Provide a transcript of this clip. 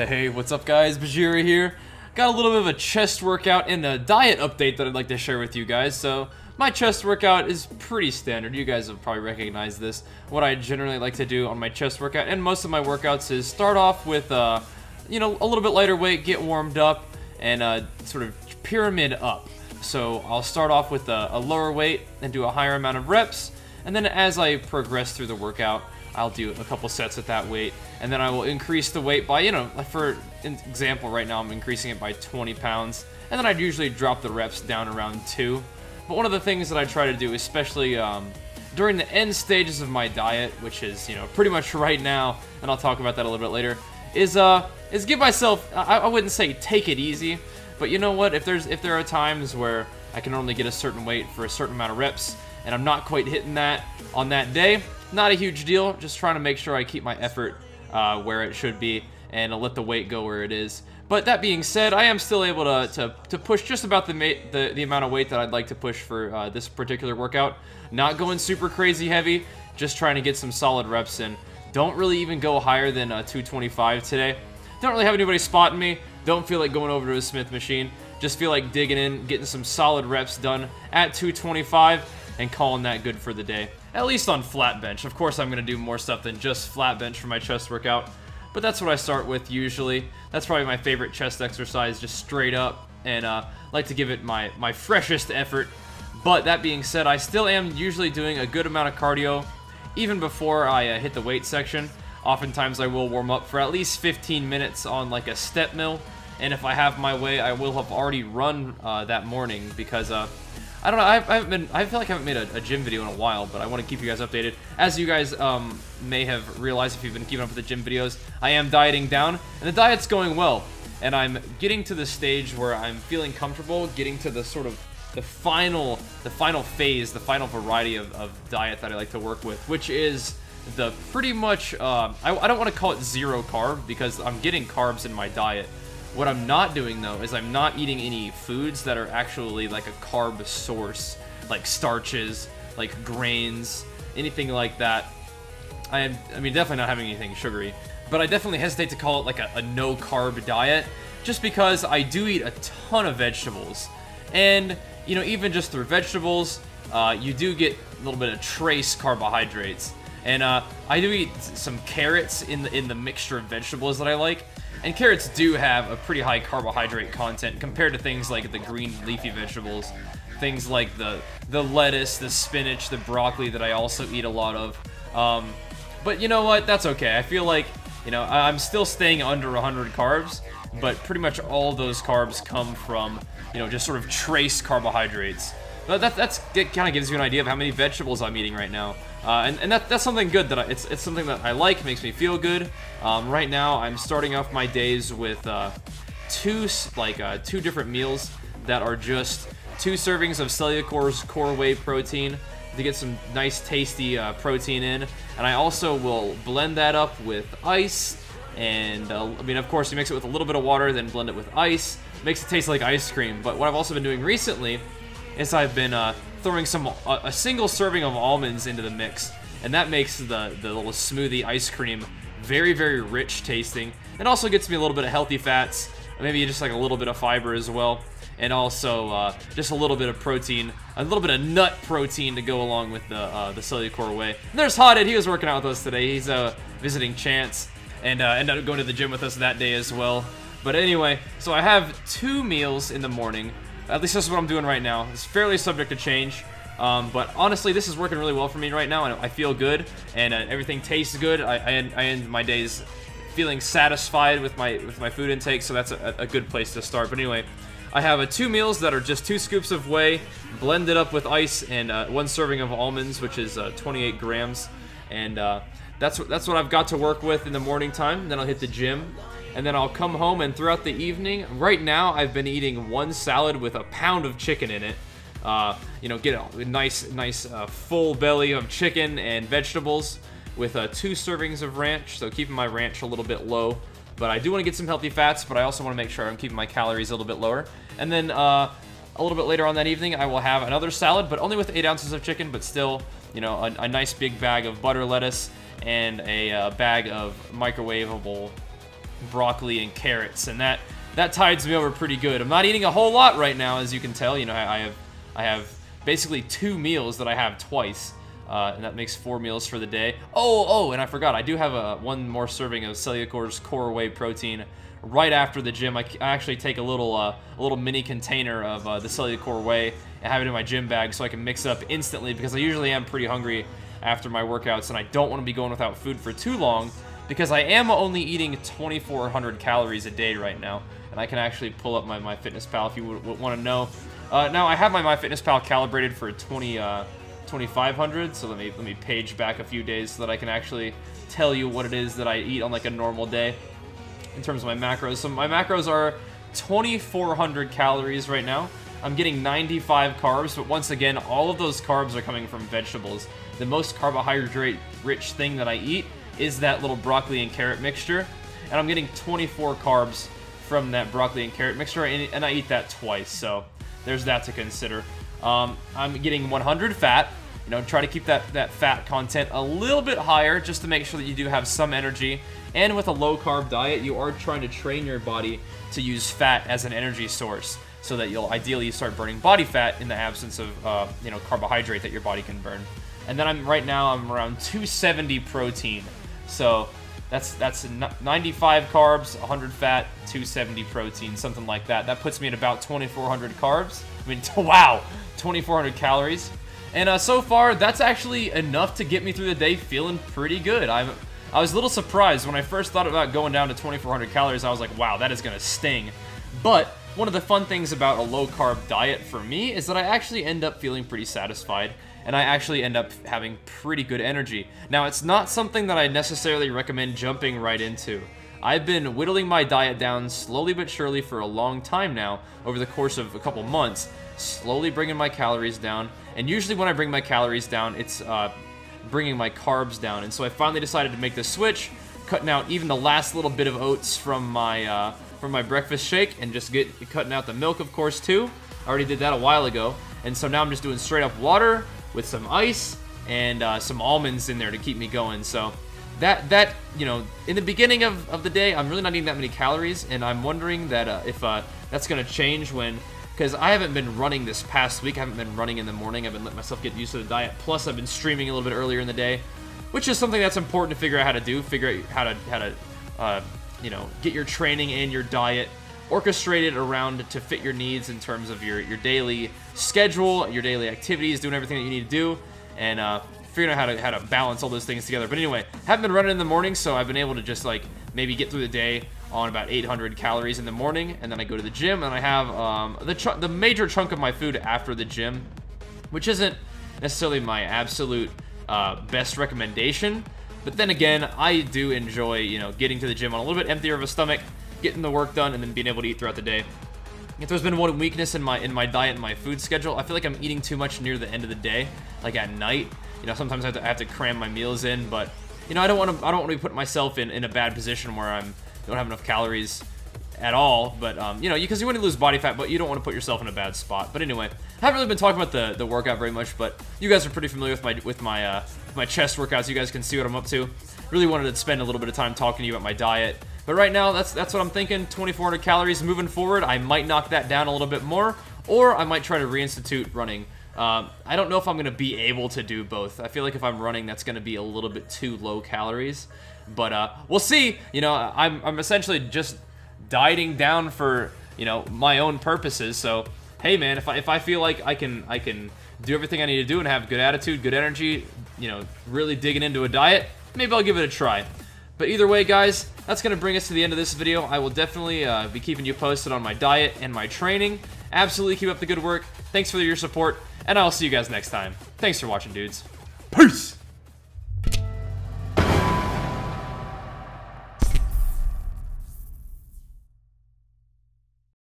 Hey, what's up guys? Bajheera here. Got a little bit of a chest workout and a diet update that I'd like to share with you guys. So, my chest workout is pretty standard. You guys have probably recognized this. What I generally like to do on my chest workout and most of my workouts is start off with, you know, a little bit lighter weight, get warmed up, and sort of pyramid up. So, I'll start off with a lower weight and do a higher amount of reps. And then as I progress through the workout, I'll do a couple sets at that weight, and then I will increase the weight by, you know, like for example, right now I'm increasing it by 20 pounds, and then I'd usually drop the reps down around 2. But one of the things that I try to do, especially during the end stages of my diet, which is, you know, pretty much right now, and I'll talk about that a little bit later, is give myself, I wouldn't say take it easy, but you know what, if there are times where I can only get a certain weight for a certain amount of reps, and I'm not quite hitting that on that day, not a huge deal, just trying to make sure I keep my effort where it should be and let the weight go where it is. But that being said, I am still able to push just about the amount of weight that I'd like to push for this particular workout. Not going super crazy heavy, just trying to get some solid reps in. Don't really even go higher than 225 today. Don't really have anybody spotting me. Don't feel like going over to a Smith machine. Just feel like digging in, getting some solid reps done at 225 and calling that good for the day. At least on flat bench. Of course, I'm going to do more stuff than just flat bench for my chest workout, but that's what I start with usually. That's probably my favorite chest exercise, just straight up, and like to give it my freshest effort. But that being said, I still am usually doing a good amount of cardio even before I hit the weight section. Oftentimes I will warm up for at least 15 minutes on like a step mill, and if I have my way, I will have already run that morning because I don't know, I feel like I haven't made a gym video in a while, but I want to keep you guys updated. As you guys may have realized if you've been keeping up with the gym videos, I am dieting down, and the diet's going well. And I'm getting to the stage where I'm feeling comfortable, getting to the sort of the final phase, the final variety of diet that I like to work with, which is the pretty much, I don't want to call it zero carb, because I'm getting carbs in my diet. What I'm not doing, though, is I'm not eating any foods that are actually like a carb source, like starches, like grains, anything like that. I mean, definitely not having anything sugary, but I definitely hesitate to call it like a no-carb diet, just because I do eat a ton of vegetables. And, you know, even just through vegetables, you do get a little bit of trace carbohydrates. And I do eat some carrots in the mixture of vegetables that I like. And carrots do have a pretty high carbohydrate content compared to things like the green leafy vegetables. Things like the lettuce, the spinach, the broccoli that I also eat a lot of. But you know what? That's okay. I feel like, you know, I'm still staying under 100 carbs, but pretty much all those carbs come from, you know, just sort of trace carbohydrates. But that kind of gives you an idea of how many vegetables I'm eating right now. And that's something good that it's something that I like, makes me feel good. Right now, I'm starting off my days with two different meals that are just 2 servings of CELLUCOR's core whey protein to get some nice tasty protein in. And I also will blend that up with ice. And I mean, of course, you mix it with a little bit of water, then blend it with ice. Makes it taste like ice cream. But what I've also been doing recently is I've been throwing a single serving of almonds into the mix, and that makes the little smoothie ice cream very, very rich tasting. It also gets me a little bit of healthy fats, maybe just like a little bit of fiber as well, and also just a little bit of protein, a little bit of nut protein to go along with the CELLUCOR whey. And there's Hothead. He was working out with us today. He's visiting Chance, and ended up going to the gym with us that day as well. But anyway, so I have 2 meals in the morning. At least that's what I'm doing right now. It's fairly subject to change, but honestly, this is working really well for me right now, and I feel good, and everything tastes good. I end my days feeling satisfied with my food intake, so that's a good place to start. But anyway, I have 2 meals that are just 2 scoops of whey, blended up with ice, and 1 serving of almonds, which is 28 grams, and that's what I've got to work with in the morning time. Then I'll hit the gym. And then I'll come home, and throughout the evening, right now I've been eating 1 salad with a pound of chicken in it. You know, get a nice full belly of chicken and vegetables with 2 servings of ranch. So keeping my ranch a little bit low, but I do want to get some healthy fats, but I also want to make sure I'm keeping my calories a little bit lower. And then a little bit later on that evening, I will have another salad, but only with 8 ounces of chicken, but still, you know, a nice big bag of butter lettuce and a bag of microwavable broccoli and carrots, and that tides me over pretty good. I'm not eating a whole lot right now, as you can tell. You know, I have basically 2 meals that I have twice, and that makes 4 meals for the day. Oh, and I forgot, I do have one more serving of CELLUCOR's Core Whey Protein right after the gym. I actually take a little mini container of the CELLUCOR Whey and have it in my gym bag so I can mix it up instantly, because I usually am pretty hungry after my workouts, and I don't want to be going without food for too long, because I am only eating 2,400 calories a day right now. And I can actually pull up my MyFitnessPal if you would want to know. Now I have my MyFitnessPal calibrated for 2,500, so let me page back a few days so that I can actually tell you what it is that I eat on like a normal day in terms of my macros. So my macros are 2,400 calories right now. I'm getting 95 carbs, but once again, all of those carbs are coming from vegetables. The most carbohydrate-rich thing that I eat is that little broccoli and carrot mixture, and I'm getting 24 carbs from that broccoli and carrot mixture, and I eat that twice, so there's that to consider. I'm getting 100 fat. You know, try to keep that fat content a little bit higher just to make sure that you do have some energy. And with a low-carb diet, you are trying to train your body to use fat as an energy source, so that you'll ideally start burning body fat in the absence of you know, carbohydrate that your body can burn. And then right now I'm around 270 protein, so that's 95 carbs, 100 fat, 270 protein, something like that. That puts me at about 2,400 carbs. I mean, wow, 2,400 calories. And so far, that's actually enough to get me through the day feeling pretty good. I was a little surprised when I first thought about going down to 2,400 calories. I was like, wow, that is gonna sting. But one of the fun things about a low-carb diet for me is that I actually end up feeling pretty satisfied, and I actually end up having pretty good energy. Now, it's not something that I necessarily recommend jumping right into. I've been whittling my diet down slowly but surely for a long time now, over the course of a couple months, slowly bringing my calories down. And usually when I bring my calories down, it's bringing my carbs down. And so I finally decided to make the switch, cutting out even the last little bit of oats from my breakfast shake, and just cutting out the milk, of course, too. I already did that a while ago. And so now I'm just doing straight up water with some ice and some almonds in there to keep me going. So that you know, in the beginning of the day, I'm really not eating that many calories, and I'm wondering that if that's gonna change because I haven't been running this past week. I haven't been running in the morning. I've been letting myself get used to the diet. Plus, I've been streaming a little bit earlier in the day, which is something that's important to figure out how to do. Figure out how to you know, get your training and your diet orchestrated around to fit your needs in terms of your daily schedule, your daily activities, doing everything that you need to do, and figuring out how to balance all those things together. But anyway, haven't been running in the morning, so I've been able to just like maybe get through the day on about 800 calories in the morning, and then I go to the gym, and I have the major chunk of my food after the gym, which isn't necessarily my absolute best recommendation. But then again, I do enjoy, you know, getting to the gym on a little bit emptier of a stomach, getting the work done, and then being able to eat throughout the day. If there's been one weakness in my diet and my food schedule, I feel like I'm eating too much near the end of the day, like at night. You know, sometimes I have to cram my meals in, but you know, I don't want to be putting myself in a bad position where I don't have enough calories at all. But you know, because you want to lose body fat, but you don't want to put yourself in a bad spot. But anyway, I haven't really been talking about the workout very much, but you guys are pretty familiar with my chest workouts. You guys can see what I'm up to. Really wanted to spend a little bit of time talking to you about my diet. But right now, that's what I'm thinking. 2,400 calories. Moving forward, I might knock that down a little bit more, or I might try to reinstitute running. I don't know if I'm going to be able to do both. I feel like if I'm running, that's going to be a little bit too low calories. But we'll see. You know, I'm essentially just dieting down for, you know, my own purposes. So hey, man, if I feel like I can do everything I need to do and have good attitude, good energy, you know, really digging into a diet, maybe I'll give it a try. But either way, guys, that's going to bring us to the end of this video. I will definitely be keeping you posted on my diet and my training. Absolutely keep up the good work. Thanks for your support, and I'll see you guys next time. Thanks for watching, dudes. Peace!